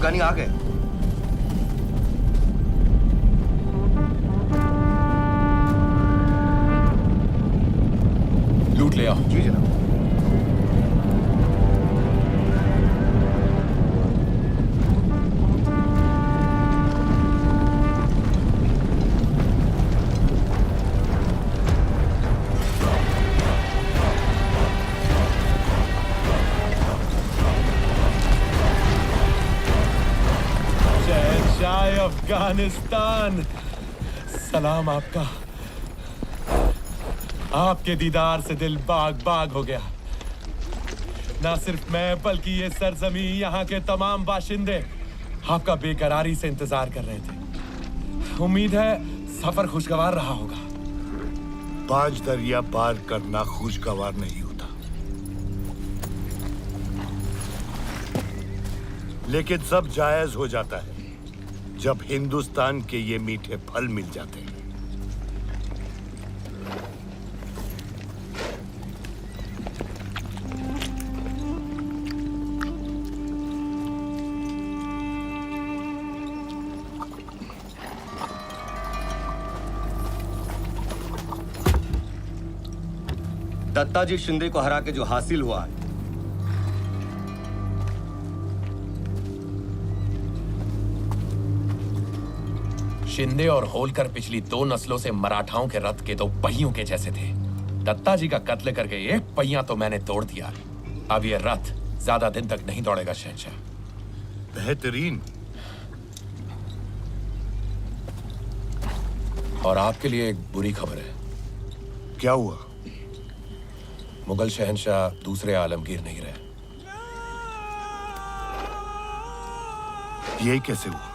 अफगानी आ गए। लूट ले आओ। जी जनाब। शहंशाह अफगानिस्तान, सलाम आपका। आपके दीदार से दिल बाग बाग हो गया। ना सिर्फ मैं बल्कि ये सरजमी, यहाँ के तमाम बाशिंदे आपका बेकरारी से इंतजार कर रहे थे। उम्मीद है सफर खुशगवार रहा होगा। 5 दरिया पार करना खुशगवार नहीं होता, लेकिन सब जायज हो जाता है जब हिंदुस्तान के ये मीठे फल मिल जाते हैं। दत्ता जी शिंदे को हरा के जो हासिल हुआ है, शिंदे और होलकर पिछली 2 नस्लों से मराठाओं के रथ के 2 पहियों के जैसे थे। दत्ता जी का कत्ल करके 1 पहिया तो मैंने तोड़ दिया। अब ये रथ ज्यादा दिन तक नहीं दौड़ेगा शहंशाह। बेहतरीन। और आपके लिए एक बुरी खबर है। क्या हुआ? मुगल शहंशाह दूसरे आलमगीर नहीं रहे। ये कैसे हुआ?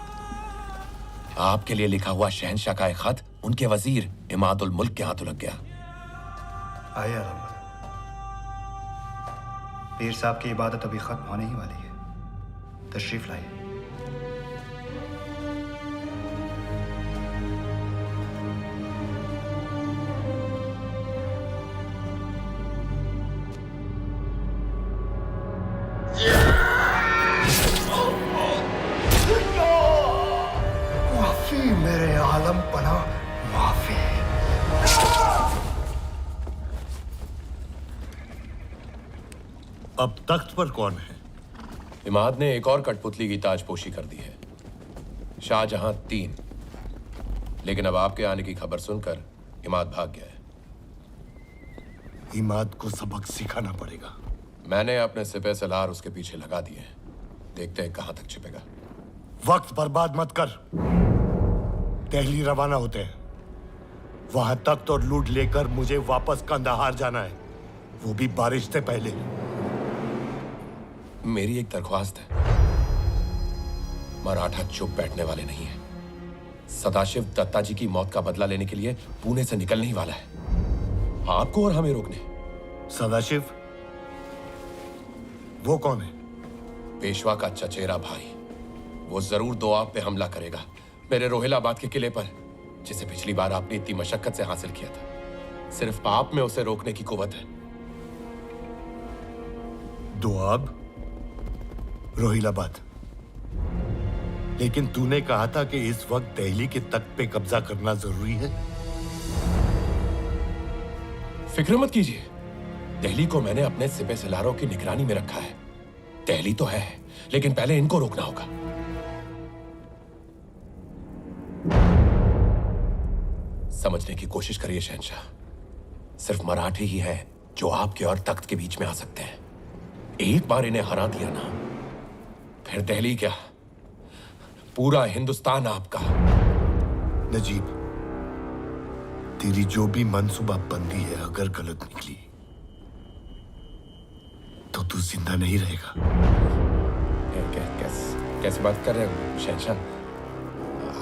आपके लिए लिखा हुआ शहंशाह का एक खत उनके वजीर इमादुल मुल्क के हाथों लग गया। आइए आलम, पीर साहब की इबादत अभी खत्म होने ही वाली है, तशरीफ लाइए। माफी मेरे आलम पना, माफी। अब तख्त पर कौन है? इमाद ने एक और कठपुतली की ताजपोशी कर दी है। शाहजहां 3, लेकिन अब आपके आने की खबर सुनकर इमाद भाग गया है। इमाद को सबक सिखाना पड़ेगा। मैंने अपने सिपह सलार उसके पीछे लगा दिए हैं। देखते हैं कहां तक छिपेगा। वक्त बर्बाद मत कर। दिल्ली रवाना होते हैं। वहां तख्त और लूट लेकर मुझे वापस कंदाहार जाना है, वो भी बारिश से पहले। मेरी एक दरख्वास्त है। मराठा चुप बैठने वाले नहीं है। सदाशिव दत्ता जी की मौत का बदला लेने के लिए पुणे से निकलने ही वाला है। आपको और हमें रोकने। सदाशिव? वो कौन है? पेशवा का चचेरा भाई। वो जरूर दोआब पे हमला करेगा, मेरे रोहिलाबाद के किले पर, जिसे पिछली बार आपने इतनी मशक्कत से हासिल किया था। सिर्फ आप में उसे रोकने की कुव्वत है। दोआब, रोहिलाबाद। लेकिन तूने कहा था कि इस वक्त दिल्ली के तख्त पे कब्जा करना जरूरी है। फिक्र मत कीजिए, दिल्ली को मैंने अपने सिपह सलारों की निगरानी में रखा है। दिल्ली तो है, लेकिन पहले इनको रोकना होगा। समझने की कोशिश करिए शहंशाह, सिर्फ मराठी ही है जो आपके और तख्त के बीच में आ सकते हैं। एक बार इन्हें हरा दिया ना, फिर दिल्ली क्या, पूरा हिंदुस्तान आपका। नजीब, तेरी जो भी मनसूबाबंदी है अगर गलत निकली तो तू जिंदा नहीं रहेगा। कैसे बात कर रहे हो शहंशाह?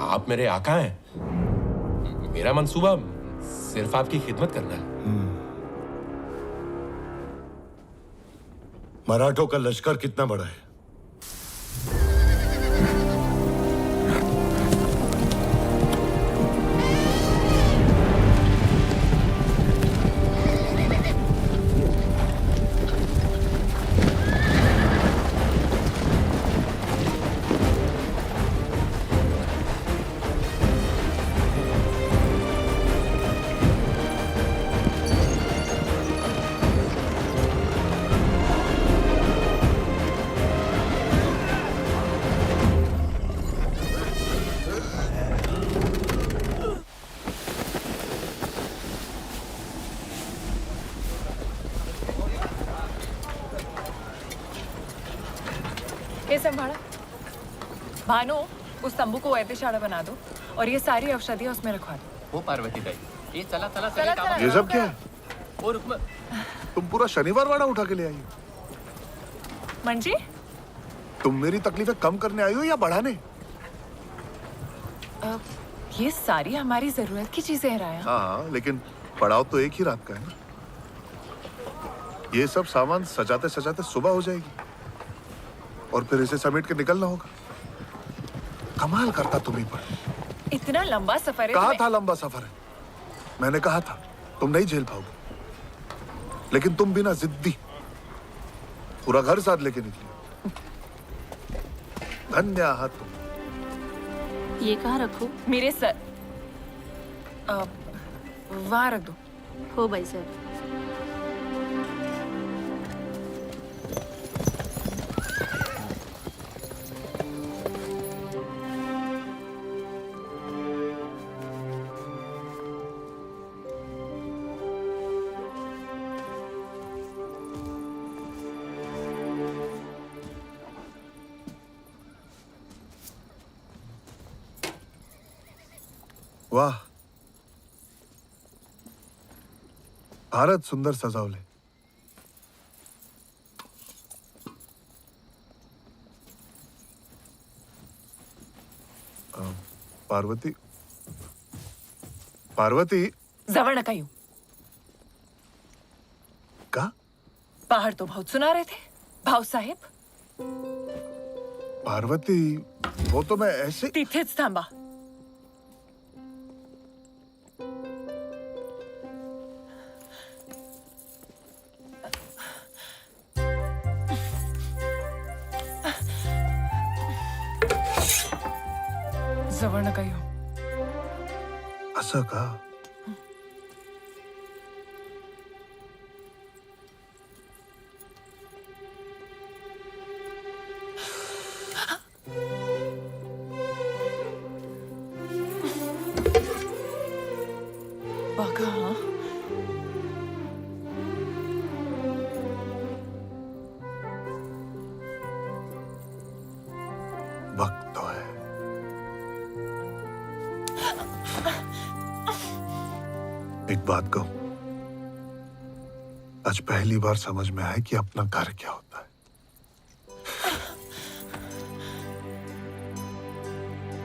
आप मेरे आका हैं। मेरा मंसूबा सिर्फ आपकी खिदमत करना है। मराठों का लश्कर कितना बड़ा है? संभाला। भानु, उस तंबू को वैद्यशाला बना दो और ये सारी औषधियाँ उसमें रखवा दो। हो पार्वती ताई, ये चला चला चला, चला चला। ये सब क्या है? ओ रुक मत। तुम पूरा शनिवार वाड़ा उठा के ले आई हो। मंजी, तुम मेरी तकलीफें कम करने आई हो या बढ़ाने? ये सारी हमारी जरूरत की चीजें हैं राया। हाँ, लेकिन पड़ाव तो एक ही रात का है ना। ये सब सामान सजाते सजाते सुबह हो जाएगी और फिर इसे समेट के निकलना होगा। कमाल करता तुम्ही पर। इतना लंबा सफर है कहा तुम्हें- था लंबा सफर है। मैंने कहा था तुम नहीं झेल पाओगे, लेकिन तुम बिना जिद्दी पूरा घर साथ लेके निकली। धन्य आहात तुम। ये कहाँ रखो? मेरे सर वहां रख दो। हो भाई सर। वाह, भारत सुंदर सजावले. पार्वती, पार्वती जवळ नका येऊ. का? बाहर तो बहुत सुना रहे थे भाऊ साहेब. पार्वती, वो तो मैं ऐसे. तिथेच थांबा. जवळ नका येऊ. असं का? बघा हा. वक्त तो है. एक बात कहूं, आज पहली बार समझ में आया कि अपना घर क्या होता है.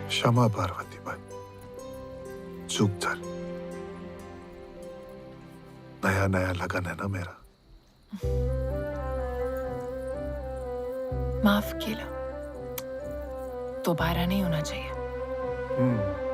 क्षमा पार्वती बाई, चूक झाली. नया नया लगन है ना मेरा. माफ केलं. दोबारा नहीं होना चाहिए. हम्म.